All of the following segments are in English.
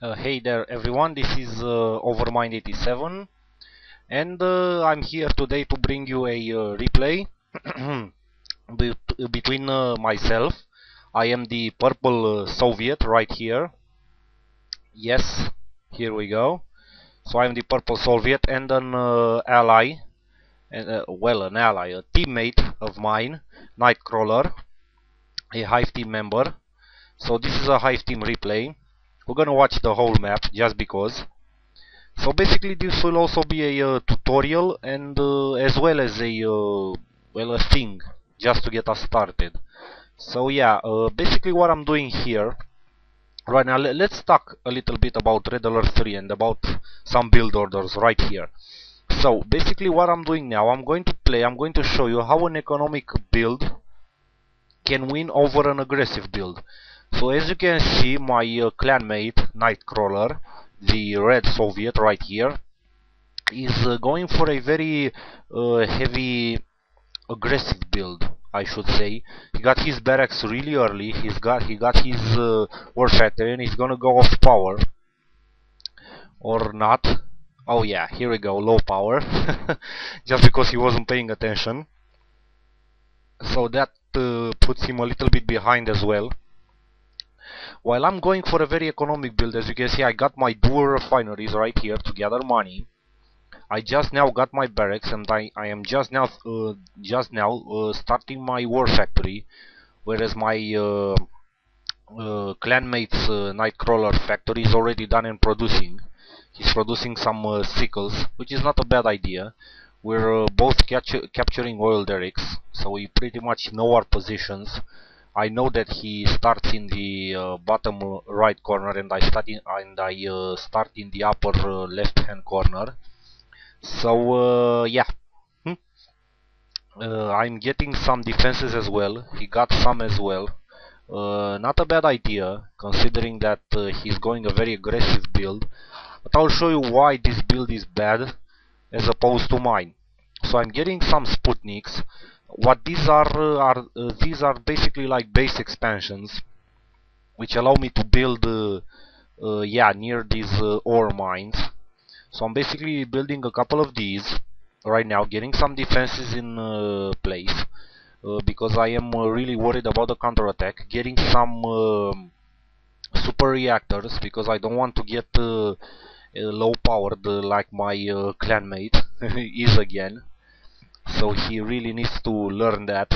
Hey there everyone, this is Overmind87 and I'm here today to bring you a replay between myself. I am the purple Soviet right here. Yes, here we go. So I am the purple Soviet and an ally, and an ally, a teammate of mine, NightCrawler, a HIVE Team member. So this is a HIVE Team replay. We're gonna watch the whole map just because. So basically this will also be a tutorial and as well as a thing just to get us started. So yeah, basically what I'm doing here right now, let's talk a little bit about Red Alert 3 and about some build orders right here. So basically what I'm doing now, I'm going to show you how an economic build can win over an aggressive build. So as you can see, my clanmate NightCrawler, the red Soviet right here, is going for a very heavy aggressive build, I should say. He got his barracks really early. He got his war factory, and he's gonna go off power or not. Oh yeah, here we go, low power, just because he wasn't paying attention. So that puts him a little bit behind as well. While I'm going for a very economic build, as you can see, I got my dual refineries right here to gather money. I just now got my barracks, and I am just now starting my war factory, whereas my clanmate's NightCrawler factory is already done and producing. He's producing some sickles, which is not a bad idea. We're both capturing oil derricks, so we pretty much know our positions. I know that he starts in the bottom right corner, and I start in the upper left hand corner. So yeah, I'm getting some defenses as well. He got some as well. Not a bad idea, considering that he's going a very aggressive build. But I'll show you why this build is bad as opposed to mine. So I'm getting some Sputniks. What these are basically like base expansions, which allow me to build yeah, near these ore mines. So I'm basically building a couple of these right now, getting some defenses in place because I am really worried about the counterattack. Getting some super reactors because I don't want to get low powered like my clanmate is again. So he really needs to learn that.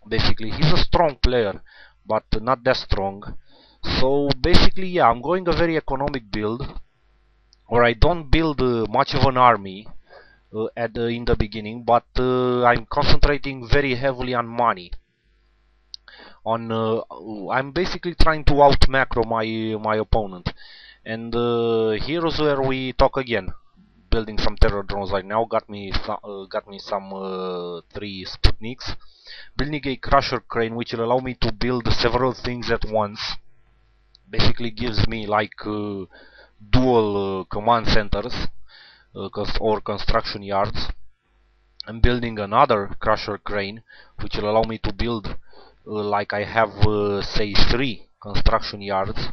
Basically, he's a strong player, but not that strong. So basically, yeah, I'm going a very economic build, where I don't build much of an army in the beginning, but I'm concentrating very heavily on money. I'm basically trying to out macro my opponent, and here's where we talk again. Building some terror drones right now got me some 3 Sputniks. Building a crusher crane, which will allow me to build several things at once. Basically gives me like dual command centers or construction yards. I'm building another crusher crane, which will allow me to build like I have say 3 construction yards.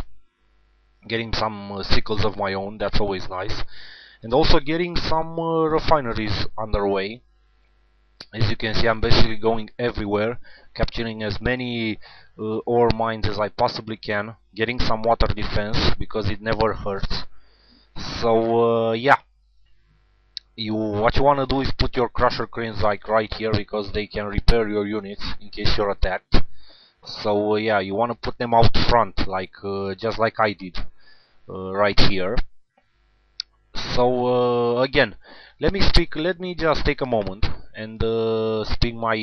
Getting some sickles of my own, that's always nice. And also getting some refineries underway. As you can see, I'm basically going everywhere, capturing as many ore mines as I possibly can, getting some water defense because it never hurts. So yeah, what you want to do is put your crusher cranes like right here, because they can repair your units in case you're attacked. So yeah, you want to put them out front, like just like I did right here. So again, let me just take a moment and speak. My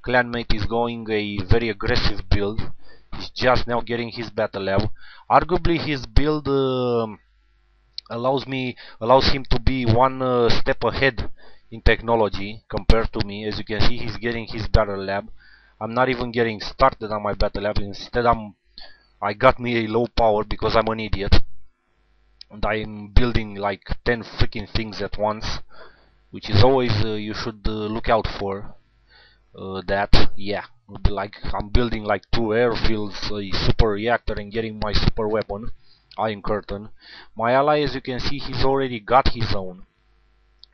clanmate is going a very aggressive build. He's just now getting his battle level. Arguably his build allows him to be one step ahead in technology compared to me. As you can see, he's getting his battle lab. I'm not even getting started on my battle lab. Instead, I got me a low power because I'm an idiot. And I'm building like 10 freaking things at once, which is always you should look out for that. Yeah, like I'm building like 2 airfields, a super reactor, and getting my super weapon. Iron Curtain. My ally, as you can see, he's already got his own,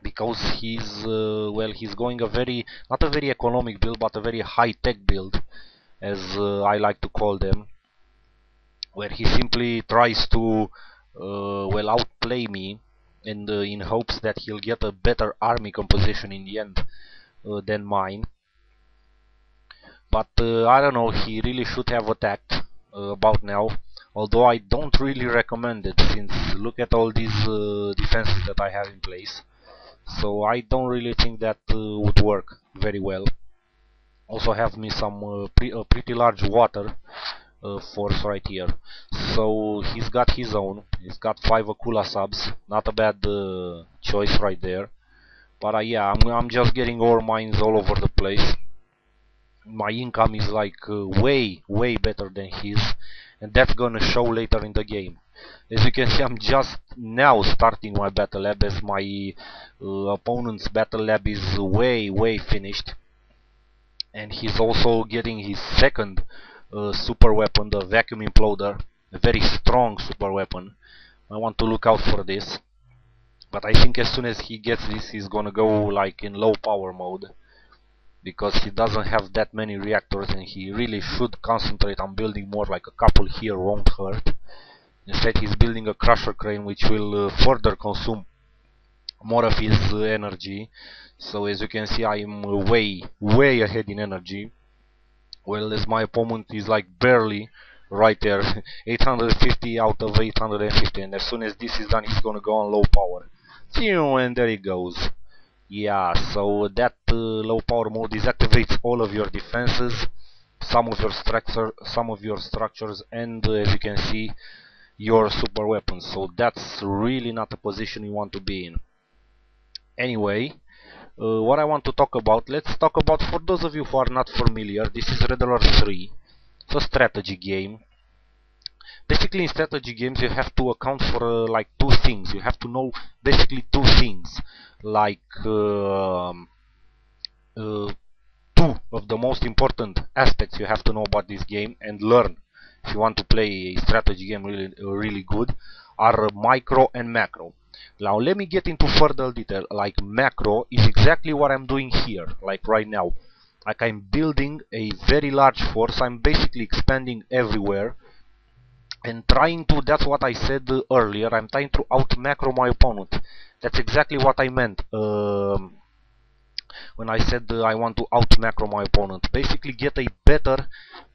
because he's well, he's going a very, not a very economic build, but a very high-tech build, as I like to call them, where he simply tries to well, outplay me, and in hopes that he'll get a better army composition in the end than mine. But I don't know, he really should have attacked about now, although I don't really recommend it, since look at all these defenses that I have in place. So I don't really think that would work very well. Also have me some pretty large water force right here. So he's got his own. He's got 5 Akula subs. Not a bad choice right there. But yeah, I'm just getting ore mines all over the place. My income is like way better than his, and that's gonna show later in the game. As you can see, I'm just now starting my battle lab, as my opponent's battle lab is way finished, and he's also getting his second super weapon, the vacuum imploder, a very strong super weapon. I want to look out for this, but I think as soon as he gets this, he's gonna go like in low power mode, because he doesn't have that many reactors, and he really should concentrate on building more. Like a couple here won't hurt. Instead, he's building a crusher crane, which will further consume more of his energy. So as you can see, I am way ahead in energy, well, as my opponent is like barely right there. 850 out of 850, and as soon as this is done, he's gonna go on low power. And there he goes. Yeah, so that low power mode deactivates all of your defenses, some of your structures, and as you can see, your super weapons. So that's really not a position you want to be in. Anyway, what I want to talk about, let's talk about, for those of you who are not familiar, this is Red Alert 3. It's a strategy game. Basically, in strategy games, you have to account for like two things. You have to know basically two things, like two of the most important aspects you have to know about this game and learn if you want to play a strategy game really good, are micro and macro. Now let me get into further detail. Like macro is exactly what I'm doing here, like right now. Like I'm building a very large force, I'm basically expanding everywhere, and trying to, that's what I said earlier, I'm trying to out macro my opponent. That's exactly what I meant when I said I want to out macro my opponent. Basically get a better,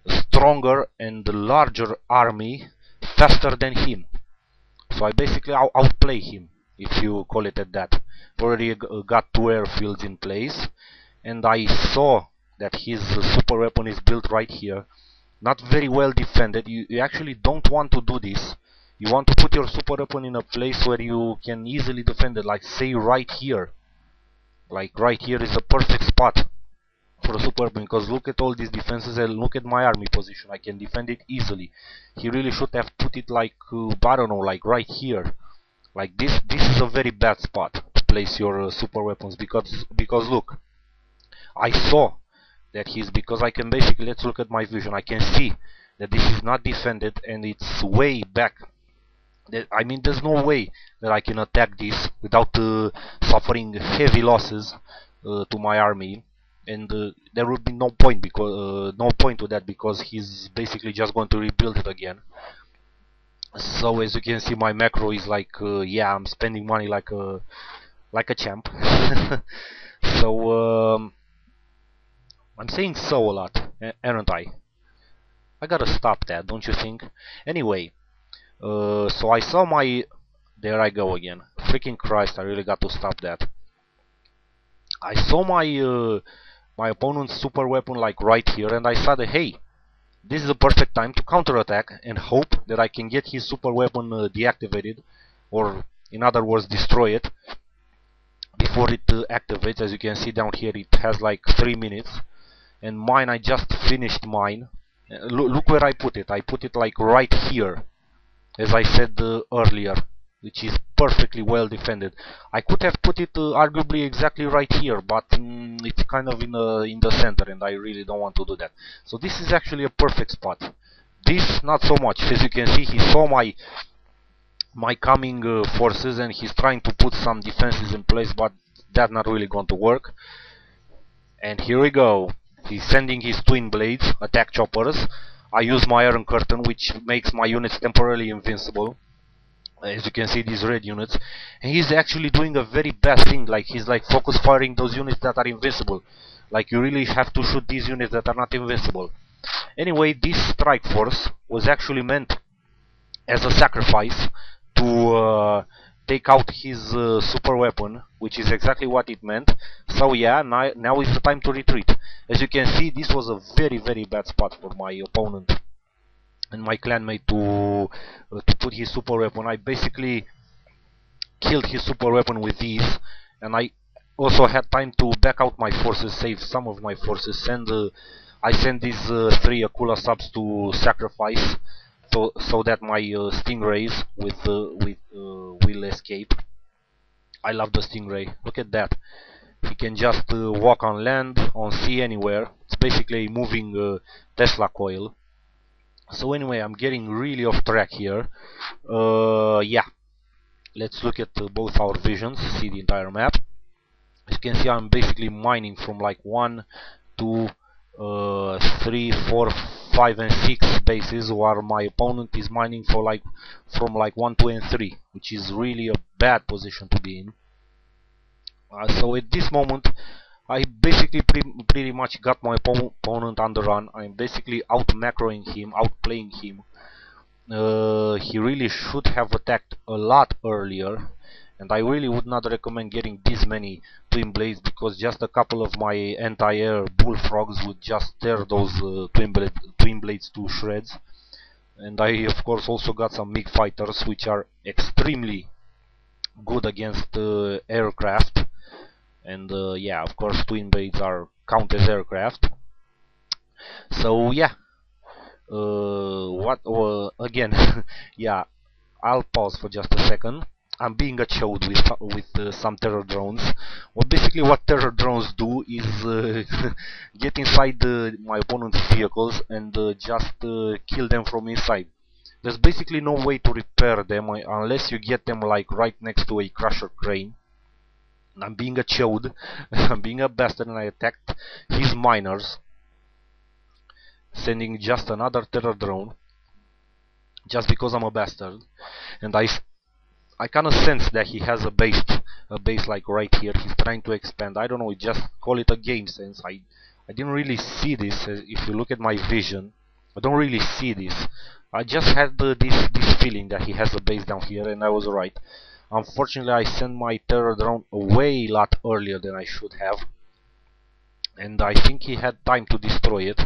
stronger and larger army faster than him. So I basically outplay him, if you call it at that. Already got 2 airfields in place, and I saw that his super weapon is built right here. Not very well defended. You actually don't want to do this. You want to put your super weapon in a place where you can easily defend it, like say right here. Like right here is a perfect spot for a super weapon, because look at all these defenses and look at my army position. I can defend it easily. He really should have put it like I don't know, like right here. Like this is a very bad spot to place your super weapons, because look, I saw that because I can basically, let's look at my vision, I can see that this is not defended and it's way back. I mean, there's no way that I can attack this without suffering heavy losses to my army, and there would be no point, because no point to that, because he's basically just going to rebuild it again. So as you can see, my macro is like yeah, I'm spending money like a champ. So I'm saying so a lot, aren't I? I gotta stop that, don't you think? Anyway, so I saw my... There I go again. Freaking Christ, I really got to stop that. I saw my my opponent's super weapon like right here, and I said, hey, this is a perfect time to counterattack and hope that I can get his super weapon deactivated, or in other words, destroy it before it activates. As you can see down here, it has like 3 minutes. And mine, I just finished mine. Look where I put it. I put it like right here, as I said earlier, which is perfectly well defended. I could have put it arguably exactly right here, but it's kind of in the center, and I really don't want to do that. So this is actually a perfect spot. This, not so much. As you can see, he saw my my coming forces, and he's trying to put some defenses in place, but that's not really going to work. And here we go. He's sending his twin blades, attack choppers. I use my iron curtain, which makes my units temporarily invincible. As you can see, these red units, and he's actually doing a very bad thing. Like, he's like focus firing those units that are invincible. Like, you really have to shoot these units that are not invincible. Anyway, this strike force was actually meant as a sacrifice to take out his super weapon, which is exactly what it meant. So yeah, now is the time to retreat. As you can see, this was a very bad spot for my opponent and my clanmate to put his super weapon. I basically killed his super weapon with these, and I also had time to back out my forces, save some of my forces, and I sent these 3 Akula subs to sacrifice, so that my stingrays will escape. I love the stingray. Look at that. He can just walk on land, on sea, anywhere. It's basically a moving Tesla coil. So anyway, I'm getting really off track here. Yeah, let's look at both our visions, see the entire map. As you can see, I'm basically mining from like 1, 2, 3, 4, 5 and 6 bases, while my opponent is mining for from 1, 2 and 3, which is really a bad position to be in. So at this moment, I basically pretty much got my opponent on the run. I'm basically out-macroing him, outplaying him. He really should have attacked a lot earlier, and I really would not recommend getting this many twin blades, because just a couple of my anti-air bullfrogs would just tear those twin blades to shreds. And I of course also got some MiG fighters, which are extremely good against aircraft. And yeah, of course twin blades count as aircraft. So yeah, again, yeah, I'll pause for just a second. I'm being a chode with some terror drones. Well, basically what terror drones do is get inside my opponent's vehicles and just kill them from inside. There's basically no way to repair them unless you get them like right next to a crusher crane. I'm being a chode, I'm being a bastard, and I attacked his miners, sending just another terror drone, just because I'm a bastard. And I kind of sense that he has a base like right here. He's trying to expand. I don't know, just call it a game sense. I didn't really see this. If you look at my vision, I don't really see this. I just had this feeling that he has a base down here, and I was right. Unfortunately, I sent my terror drone a lot earlier than I should have, and I think he had time to destroy it.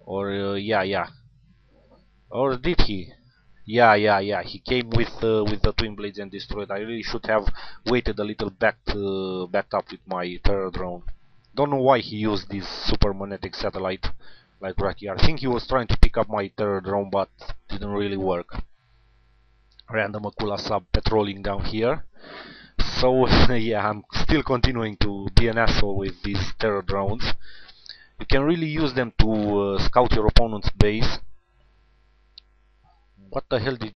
Or yeah, or did he? Yeah. He came with the twin blades and destroyed. I really should have waited a little backed up with my terror drone. Don't know why he used this super magnetic satellite like right here. I think he was trying to pick up my terror drone, but didn't really work. Random Akula sub patrolling down here. So yeah, I'm still continuing to be an asshole with these terror drones. You can really use them to scout your opponent's base. What the hell did